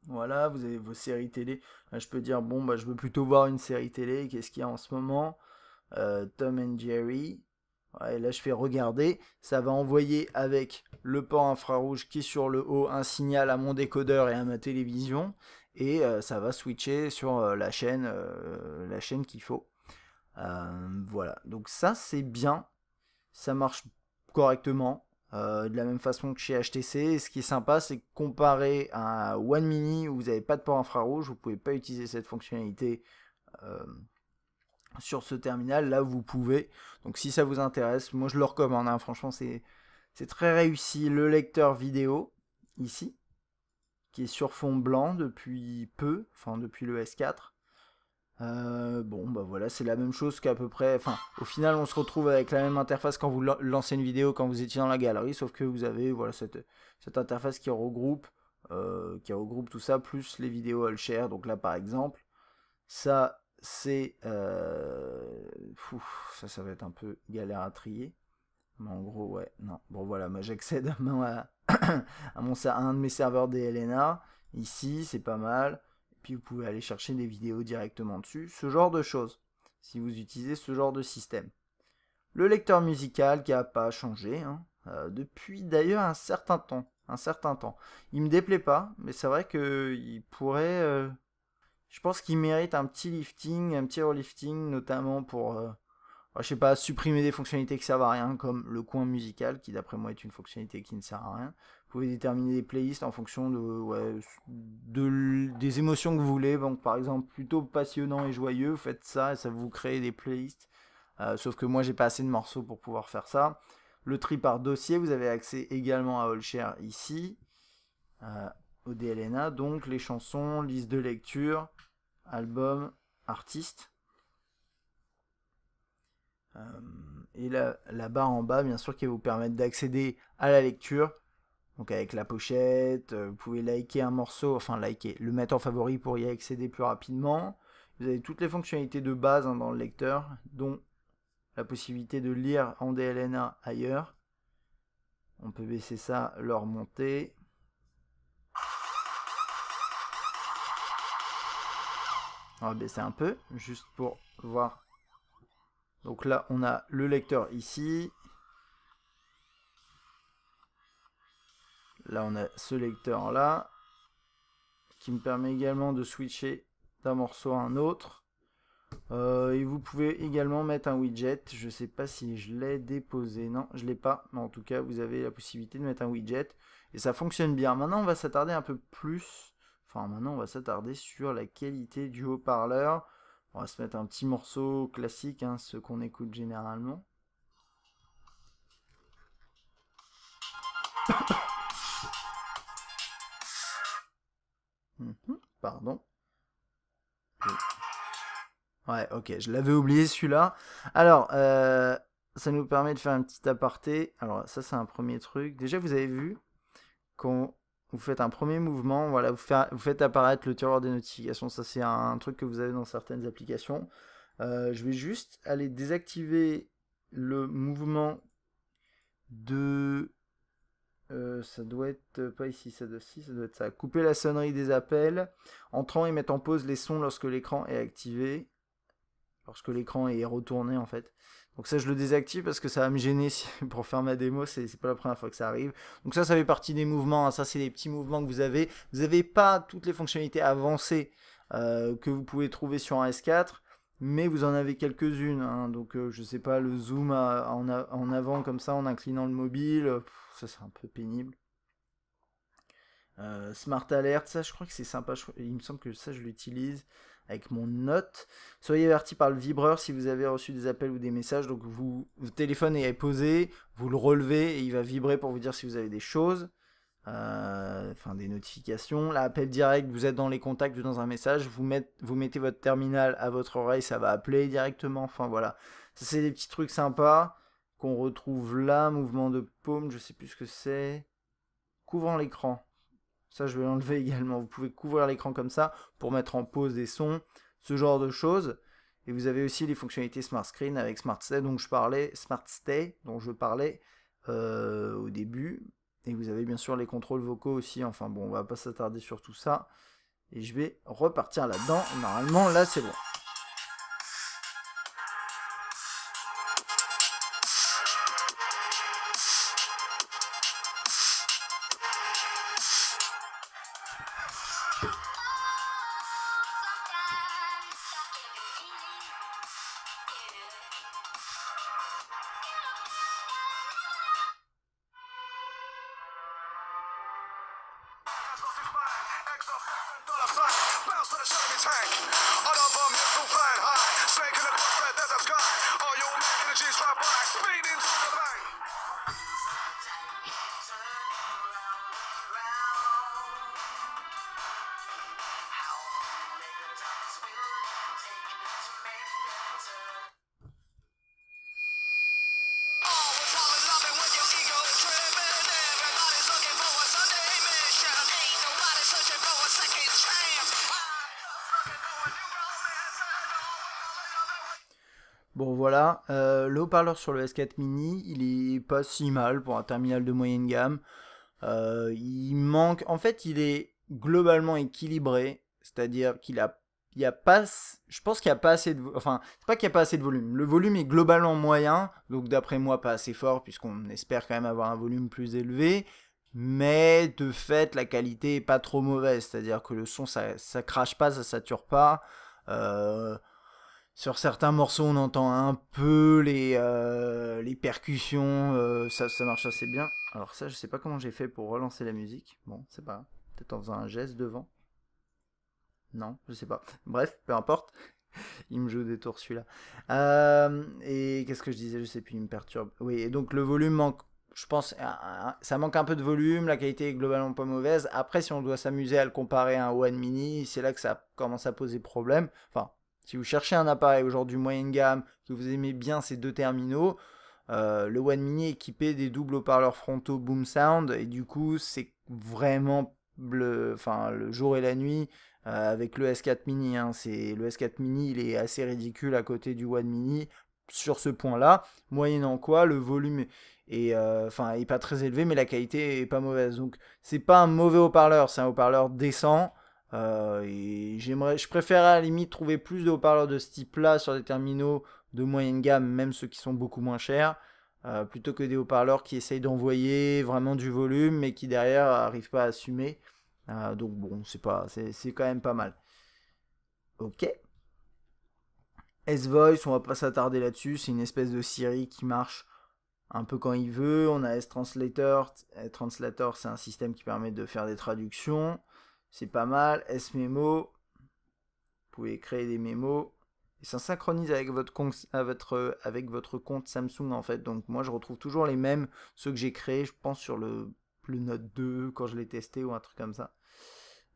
Voilà, vous avez vos séries télé. Là, je peux dire, bon, bah, je veux plutôt voir une série télé. Qu'est-ce qu'il y a en ce moment? Tom and Jerry. Ouais, et là, je fais regarder. Ça va envoyer avec le port infrarouge qui est sur le haut un signal à mon décodeur et à ma télévision. Et ça va switcher sur la chaîne qu'il faut. Voilà, donc ça, c'est bien. Ça marche correctement. De la même façon que chez HTC. Et ce qui est sympa, c'est que comparé à One Mini où vous n'avez pas de port infrarouge, vous ne pouvez pas utiliser cette fonctionnalité sur ce terminal. Là, vous pouvez. Donc si ça vous intéresse, moi je le recommande. Hein. Franchement, c'est très réussi. Le lecteur vidéo, ici, qui est sur fond blanc depuis peu, enfin depuis le S4. Bon bah voilà, c'est la même chose qu'à peu près, enfin au final on se retrouve avec la même interface quand vous lancez une vidéo quand vous étiez dans la galerie, sauf que vous avez voilà cette interface qui regroupe tout ça plus les vidéos all share. Donc là par exemple, ça c'est ça va être un peu galère à trier, mais en gros ouais, non, bon voilà, moi j'accède à un de mes serveurs DLNA ici, c'est pas mal. Puis vous pouvez aller chercher des vidéos directement dessus, ce genre de choses, si vous utilisez ce genre de système. Le lecteur musical qui n'a pas changé, hein, depuis d'ailleurs un certain temps. Il me déplaît pas, mais c'est vrai qu'il pourrait... je pense qu'il mérite un petit lifting, un petit relifting, notamment pour... je sais pas, supprimer des fonctionnalités qui servent à rien, comme le coin musical, qui d'après moi est une fonctionnalité qui ne sert à rien. Vous pouvez déterminer des playlists en fonction des émotions que vous voulez. Donc par exemple, plutôt passionnant et joyeux, vous faites ça et ça vous crée des playlists. Sauf que moi j'ai pas assez de morceaux pour pouvoir faire ça. Le tri par dossier, vous avez accès également à AllShare ici, au DLNA, donc les chansons, liste de lecture, album, artiste. Et la barre en bas, bien sûr, qui va vous permettre d'accéder à la lecture. Donc avec la pochette, vous pouvez liker un morceau, enfin liker, le mettre en favori pour y accéder plus rapidement. Vous avez toutes les fonctionnalités de base dans le lecteur, dont la possibilité de lire en DLNA ailleurs. On peut baisser ça, le remonter. On va baisser un peu, juste pour voir. Donc là, on a le lecteur ici. Là, on a ce lecteur là qui me permet également de switcher d'un morceau à un autre. Et vous pouvez également mettre un widget. Je ne sais pas si je l'ai déposé. Non, je ne l'ai pas. Mais en tout cas, vous avez la possibilité de mettre un widget. Et ça fonctionne bien. Maintenant, on va s'attarder un peu plus. Enfin, maintenant, on va s'attarder sur la qualité du haut-parleur. On va se mettre un petit morceau classique, hein, ce qu'on écoute généralement. Pardon. Ouais, ok, je l'avais oublié celui-là. Alors, ça nous permet de faire un petit aparté. Alors, ça, c'est un premier truc. Déjà, vous avez vu, quand vous faites un premier mouvement, voilà, vous faites apparaître le tiroir des notifications. Ça, c'est un truc que vous avez dans certaines applications. Je vais juste aller désactiver le mouvement de... ça doit être pas ici, ça doit être ça. Couper la sonnerie des appels, entrant et mettre en pause les sons lorsque l'écran est activé. Lorsque l'écran est retourné en fait. Donc ça je le désactive parce que ça va me gêner pour faire ma démo, c'est pas la première fois que ça arrive. Donc ça fait partie des mouvements, hein. Ça c'est les petits mouvements que vous avez. Vous n'avez pas toutes les fonctionnalités avancées que vous pouvez trouver sur un S4, mais vous en avez quelques-unes, hein. Donc je sais pas, le zoom en avant comme ça en inclinant le mobile, ça c'est un peu pénible. Smart Alert, ça je crois que c'est sympa, il me semble que ça je l'utilise avec mon note. Soyez averti par le vibreur si vous avez reçu des appels ou des messages. Donc votre téléphone est posé, vous le relevez et il va vibrer pour vous dire si vous avez des choses, enfin des notifications. Là, appel direct, vous êtes dans les contacts ou dans un message, vous mettez votre terminal à votre oreille, ça va appeler directement. Enfin voilà, ça c'est des petits trucs sympas qu'on retrouve là. Mouvement de paume, je sais plus ce que c'est. Couvrant l'écran. Ça, je vais l'enlever également. Vous pouvez couvrir l'écran comme ça pour mettre en pause des sons, ce genre de choses. Et vous avez aussi les fonctionnalités Smart Screen avec Smart Stay dont je parlais, au début. Et vous avez bien sûr les contrôles vocaux aussi. Enfin bon, on va pas s'attarder sur tout ça. Et je vais repartir là-dedans. Normalement, là, c'est bon. Bon voilà, le haut-parleur sur le S4 mini, il est pas si mal pour un terminal de moyenne gamme. Il manque, en fait, il est globalement équilibré, c'est-à-dire il y a pas, je pense qu'il n'y a pas assez de, enfin, c'est pas qu'il n'y a pas assez de volume. Le volume est globalement moyen, donc d'après moi pas assez fort puisqu'on espère quand même avoir un volume plus élevé. Mais de fait, la qualité est pas trop mauvaise, c'est-à-dire que le son ça crache pas, ça sature pas. Euh, Sur certains morceaux, on entend un peu les percussions, ça marche assez bien. Alors ça, je sais pas comment j'ai fait pour relancer la musique. Bon, c'est pas grave. Peut-être en faisant un geste devant. Non, je sais pas. Bref, peu importe. Il me joue des tours celui-là. Et qu'est-ce que je disais? Je sais plus, il me perturbe. Oui, et donc le volume manque. Je pense, ça manque un peu de volume, la qualité est globalement pas mauvaise. Après, si on doit s'amuser à le comparer à un One Mini, c'est là que ça commence à poser problème. Enfin, si vous cherchez un appareil aujourd'hui moyenne gamme, que vous aimez bien ces deux terminaux, le One Mini est équipé des doubles haut-parleurs frontaux Boom Sound, et du coup, c'est vraiment le jour et la nuit avec le S4 Mini. Hein. Le S4 Mini, il est assez ridicule à côté du One Mini sur ce point-là, moyennant quoi le volume est pas très élevé, mais la qualité est pas mauvaise. Donc c'est pas un mauvais haut-parleur, c'est un haut-parleur décent. Et je préfère à la limite trouver plus de haut-parleurs de ce type-là sur des terminaux de moyenne gamme, même ceux qui sont beaucoup moins chers. plutôt que des haut-parleurs qui essayent d'envoyer vraiment du volume, mais qui derrière n'arrivent pas à assumer. Donc bon, c'est quand même pas mal. Ok. S-Voice, on va pas s'attarder là-dessus, c'est une espèce de Siri qui marche un peu quand il veut. On a S-Translator. S-Translator, c'est un système qui permet de faire des traductions. C'est pas mal. S-Memo, vous pouvez créer des mémos. Et ça synchronise avec votre compte Samsung en fait. Donc moi je retrouve toujours les mêmes, ceux que j'ai créés, je pense sur le Note 2 quand je l'ai testé ou un truc comme ça.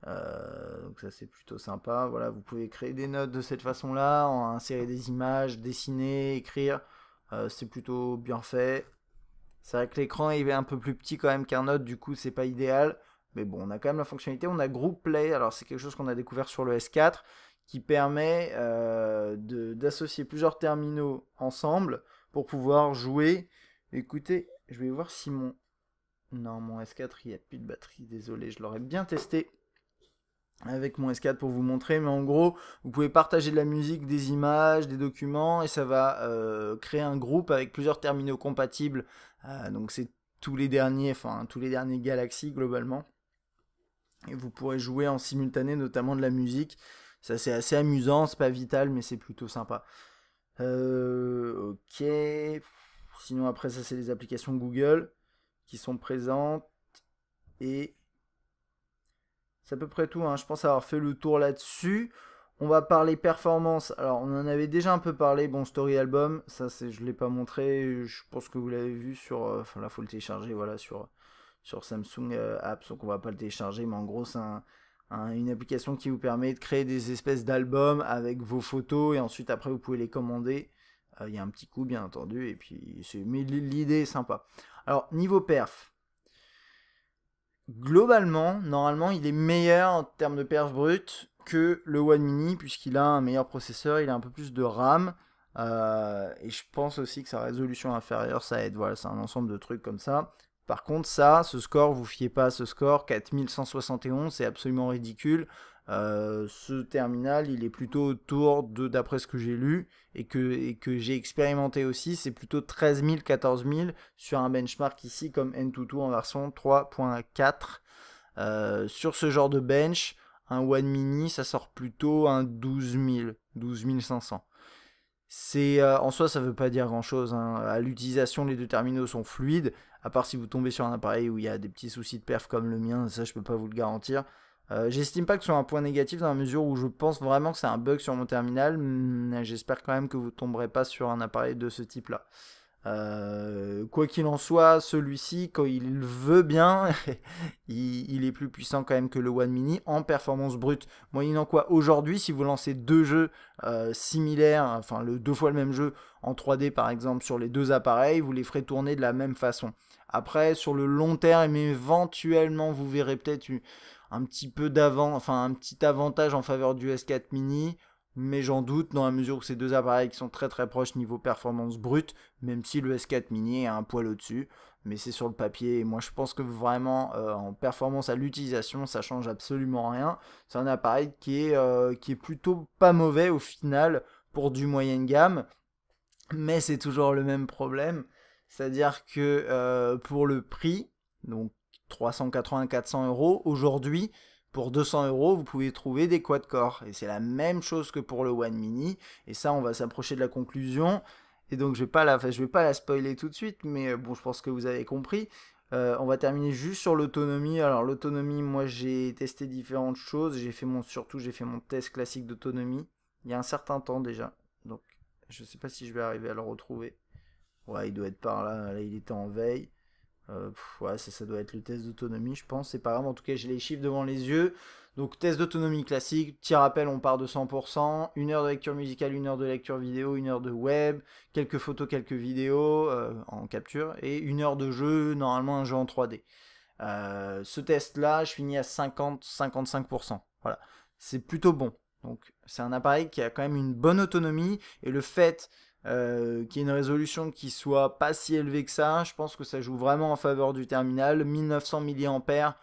Donc ça c'est plutôt sympa. Voilà, vous pouvez créer des notes de cette façon-là, insérer des images, dessiner, écrire. C'est plutôt bien fait. C'est vrai que l'écran est un peu plus petit quand même qu'un Note, du coup c'est pas idéal. Mais bon, on a quand même la fonctionnalité. On a Group Play, alors c'est quelque chose qu'on a découvert sur le S4 qui permet d'associer plusieurs terminaux ensemble pour pouvoir jouer. Écoutez, je vais voir si mon... Non, mon S4 il n'y a plus de batterie, désolé, je l'aurais bien testé avec mon S4 pour vous montrer, mais en gros, vous pouvez partager de la musique, des images, des documents, et ça va créer un groupe avec plusieurs terminaux compatibles. Donc c'est tous les derniers Galaxy globalement. Et vous pourrez jouer en simultané, notamment de la musique. Ça c'est assez amusant, c'est pas vital, mais c'est plutôt sympa. Ok. Sinon après ça c'est les applications Google qui sont présentes. Et c'est à peu près tout, hein. Je pense avoir fait le tour là-dessus. On va parler performance. Alors, on en avait déjà un peu parlé. Bon, Story Album, ça, je ne l'ai pas montré. Je pense que vous l'avez vu sur... Enfin, là, il faut le télécharger, voilà, sur Samsung Apps. Donc, on va pas le télécharger. Mais en gros, c'est une application qui vous permet de créer des espèces d'albums avec vos photos. Et ensuite, après, vous pouvez les commander. Il y a un petit coût, bien entendu. Et puis, mais l'idée est sympa. Alors, niveau perf. Globalement, normalement, il est meilleur en termes de perf brut que le One Mini, puisqu'il a un meilleur processeur, il a un peu plus de RAM, et je pense aussi que sa résolution inférieure, ça aide. Voilà, c'est un ensemble de trucs comme ça. Par contre, ce score, vous fiez pas à ce score, 4171, c'est absolument ridicule. Ce terminal, il est plutôt autour de, d'après ce que j'ai lu et que j'ai expérimenté aussi, c'est plutôt 13 000, 14 000 sur un benchmark ici comme Antutu en version 3.4. Sur ce genre de bench, un One Mini, ça sort plutôt un 12 000, 12 500. En soi, ça veut pas dire grand chose, hein. À l'utilisation, les deux terminaux sont fluides, à part si vous tombez sur un appareil où il y a des petits soucis de perf comme le mien, ça je peux pas vous le garantir. J'estime pas que ce soit un point négatif dans la mesure où je pense vraiment que c'est un bug sur mon terminal, mais j'espère quand même que vous tomberez pas sur un appareil de ce type là. Quoi qu'il en soit, celui-ci, quand il veut bien, il est plus puissant quand même que le One Mini en performance brute. Moyennant quoi, aujourd'hui, si vous lancez deux jeux similaires, enfin deux fois le même jeu en 3D par exemple sur les deux appareils, vous les ferez tourner de la même façon. Après, sur le long terme, éventuellement, vous verrez peut-être un petit peu un petit avantage en faveur du S4 Mini. Mais j'en doute dans la mesure où ces deux appareils qui sont très très proches niveau performance brute, même si le S4 Mini est un poil au-dessus, mais c'est sur le papier. Et moi je pense que vraiment en performance à l'utilisation, ça change absolument rien. C'est un appareil qui est plutôt pas mauvais au final pour du moyenne gamme, mais c'est toujours le même problème, c'est-à-dire que pour le prix, donc 380-400 euros, aujourd'hui, pour 200 euros, vous pouvez trouver des quad-core. Et c'est la même chose que pour le One Mini. Et ça, on va s'approcher de la conclusion. Et donc, je vais pas la spoiler tout de suite, mais bon, je pense que vous avez compris. On va terminer juste sur l'autonomie. Alors, l'autonomie, moi, j'ai testé différentes choses. Surtout, j'ai fait mon test classique d'autonomie il y a un certain temps déjà. Donc, je sais pas si je vais arriver à le retrouver. Ouais, il doit être par là. Là, il était en veille. Ouais, ça doit être le test d'autonomie, je pense. C'est pas grave, en tout cas, j'ai les chiffres devant les yeux. Donc, test d'autonomie classique. Petit rappel, on part de 100%. 1 heure de lecture musicale, 1 heure de lecture vidéo, 1 heure de web, quelques photos, quelques vidéos en capture, et 1 heure de jeu, normalement un jeu en 3D. Ce test-là, je finis à 50-55%. Voilà. C'est plutôt bon. Donc, c'est un appareil qui a quand même une bonne autonomie, et le fait qu'il y ait une résolution qui soit pas si élevée que ça, je pense que ça joue vraiment en faveur du terminal. 1900 mAh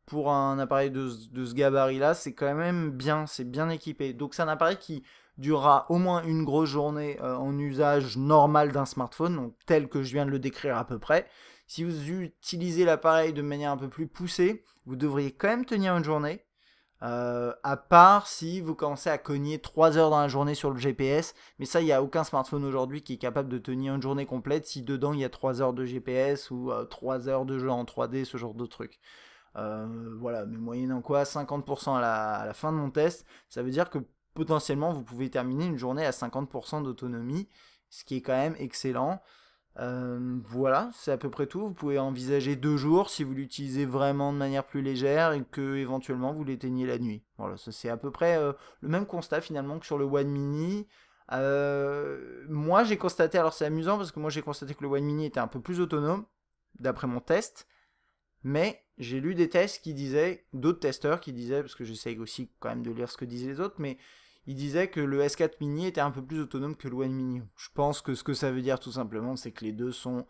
pour un appareil de ce gabarit là, c'est quand même bien, c'est bien équipé. Donc c'est un appareil qui durera au moins une grosse journée en usage normal d'un smartphone, donc tel que je viens de le décrire à peu près. Si vous utilisez l'appareil de manière un peu plus poussée, vous devriez quand même tenir une journée. À part si vous commencez à cogner 3 heures dans la journée sur le GPS, mais ça, il n'y a aucun smartphone aujourd'hui qui est capable de tenir une journée complète si dedans il y a 3 heures de GPS ou 3 heures de jeu en 3D, ce genre de truc. Voilà, mais moyennant quoi, 50% à la fin de mon test, ça veut dire que potentiellement vous pouvez terminer une journée à 50% d'autonomie, ce qui est quand même excellent. Voilà, c'est à peu près tout. Vous pouvez envisager 2 jours si vous l'utilisez vraiment de manière plus légère et que éventuellement vous l'éteigniez la nuit. Voilà, ça c'est à peu près le même constat finalement que sur le One Mini. Moi j'ai constaté, alors c'est amusant parce que moi j'ai constaté que le One Mini était un peu plus autonome d'après mon test, mais j'ai lu des tests qui disaient, d'autres testeurs qui disaient, parce que j'essaye aussi quand même de lire ce que disaient les autres, mais il disait que le S4 Mini était un peu plus autonome que le One Mini. Je pense que ce que ça veut dire tout simplement, c'est que les deux sont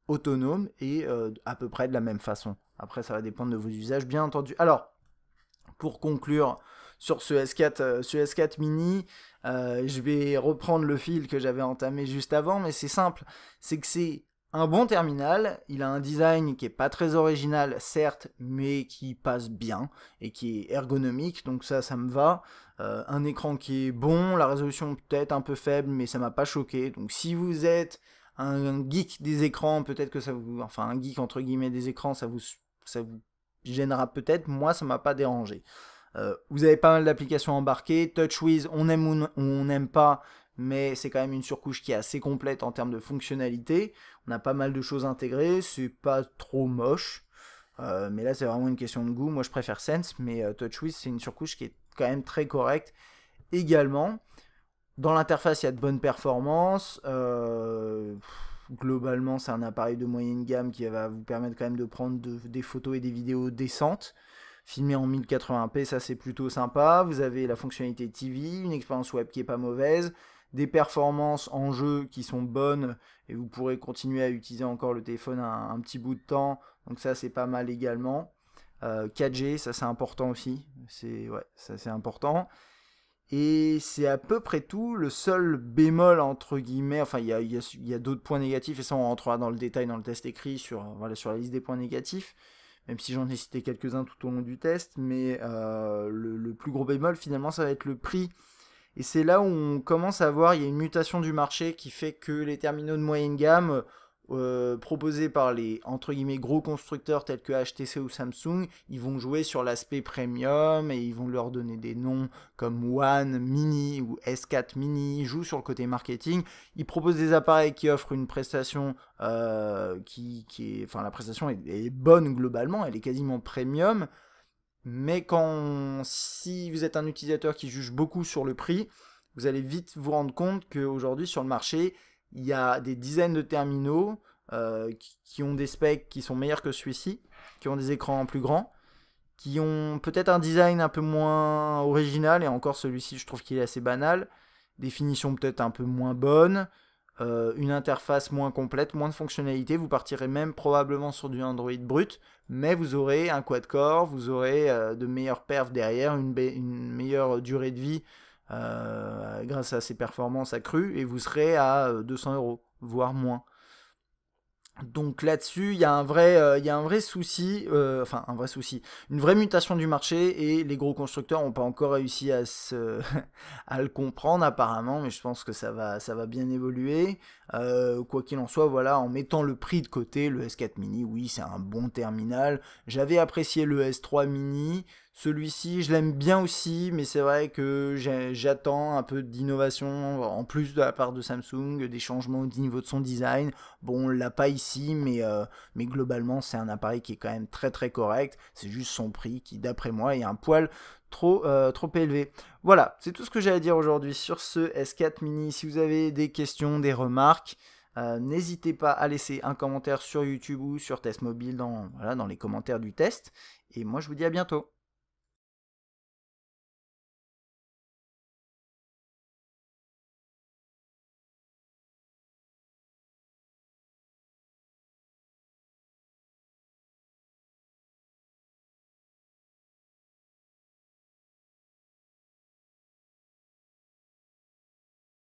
autonomes et à peu près de la même façon. Après, ça va dépendre de vos usages, bien entendu. Alors, pour conclure sur ce S4 Mini, je vais reprendre le fil que j'avais entamé juste avant, mais c'est simple. C'est que c'est un bon terminal, il a un design qui est pas très original, certes, mais qui passe bien et qui est ergonomique, donc ça me va. Un écran qui est bon, la résolution peut-être un peu faible, mais ça m'a pas choqué. Donc si vous êtes un geek des écrans, peut-être que ça vous, enfin un geek entre guillemets des écrans, ça vous gênera peut-être. Moi, ça m'a pas dérangé. Vous avez pas mal d'applications embarquées. TouchWiz, on aime ou on n'aime pas, mais c'est quand même une surcouche qui est assez complète en termes de fonctionnalité. On a pas mal de choses intégrées, c'est pas trop moche. Mais là, c'est vraiment une question de goût. Moi, je préfère Sense, mais TouchWiz, c'est une surcouche qui est quand même très correcte également. Dans l'interface, il y a de bonnes performances. Globalement, c'est un appareil de moyenne gamme qui va vous permettre quand même de prendre des photos et des vidéos décentes. Filmé en 1080p, ça c'est plutôt sympa. Vous avez la fonctionnalité TV, une expérience web qui est pas mauvaise, des performances en jeu qui sont bonnes et vous pourrez continuer à utiliser encore le téléphone un petit bout de temps. Donc ça c'est pas mal également. 4G, ça c'est important aussi. Ça c'est important. Et c'est à peu près tout. Le seul bémol entre guillemets, enfin il y a d'autres points négatifs et ça on rentrera dans le détail dans le test écrit sur la liste des points négatifs. Même si j'en ai cité quelques-uns tout au long du test, mais le plus gros bémol finalement ça va être le prix. Et c'est là où on commence à voir, il y a une mutation du marché qui fait que les terminaux de moyenne gamme proposés par les entre guillemets gros constructeurs tels que HTC ou Samsung, ils vont jouer sur l'aspect premium et ils vont leur donner des noms comme One Mini ou S4 Mini, ils jouent sur le côté marketing, ils proposent des appareils qui offrent une prestation qui est, enfin la prestation est bonne globalement, elle est quasiment premium, mais si vous êtes un utilisateur qui juge beaucoup sur le prix, vous allez vite vous rendre compte qu'aujourd'hui sur le marché, il y a des dizaines de terminaux qui ont des specs qui sont meilleurs que celui-ci, qui ont des écrans plus grands, qui ont peut-être un design un peu moins original, et encore celui-ci je trouve qu'il est assez banal, des finitions peut-être un peu moins bonnes, une interface moins complète, moins de fonctionnalités, vous partirez même probablement sur du Android brut, mais vous aurez un quad-core, vous aurez de meilleures perfs derrière, une meilleure durée de vie grâce à ces performances accrues, et vous serez à 200€, voire moins. Donc là-dessus, il y a un vrai souci, une vraie mutation du marché, et les gros constructeurs n'ont pas encore réussi à le comprendre apparemment, mais je pense que ça va bien évoluer. Quoi qu'il en soit, voilà, en mettant le prix de côté, le S4 Mini, oui, c'est un bon terminal. J'avais apprécié le S3 Mini. Celui-ci, je l'aime bien aussi, mais c'est vrai que j'attends un peu d'innovation, en plus de la part de Samsung, des changements au niveau de son design. Bon, on l'a pas ici, mais globalement, c'est un appareil qui est quand même très très correct. C'est juste son prix qui, d'après moi, est un poil trop élevé. Voilà, c'est tout ce que j'ai à dire aujourd'hui sur ce S4 Mini. Si vous avez des questions, des remarques, n'hésitez pas à laisser un commentaire sur YouTube ou sur Test Mobile dans les commentaires du test. Et moi, je vous dis à bientôt.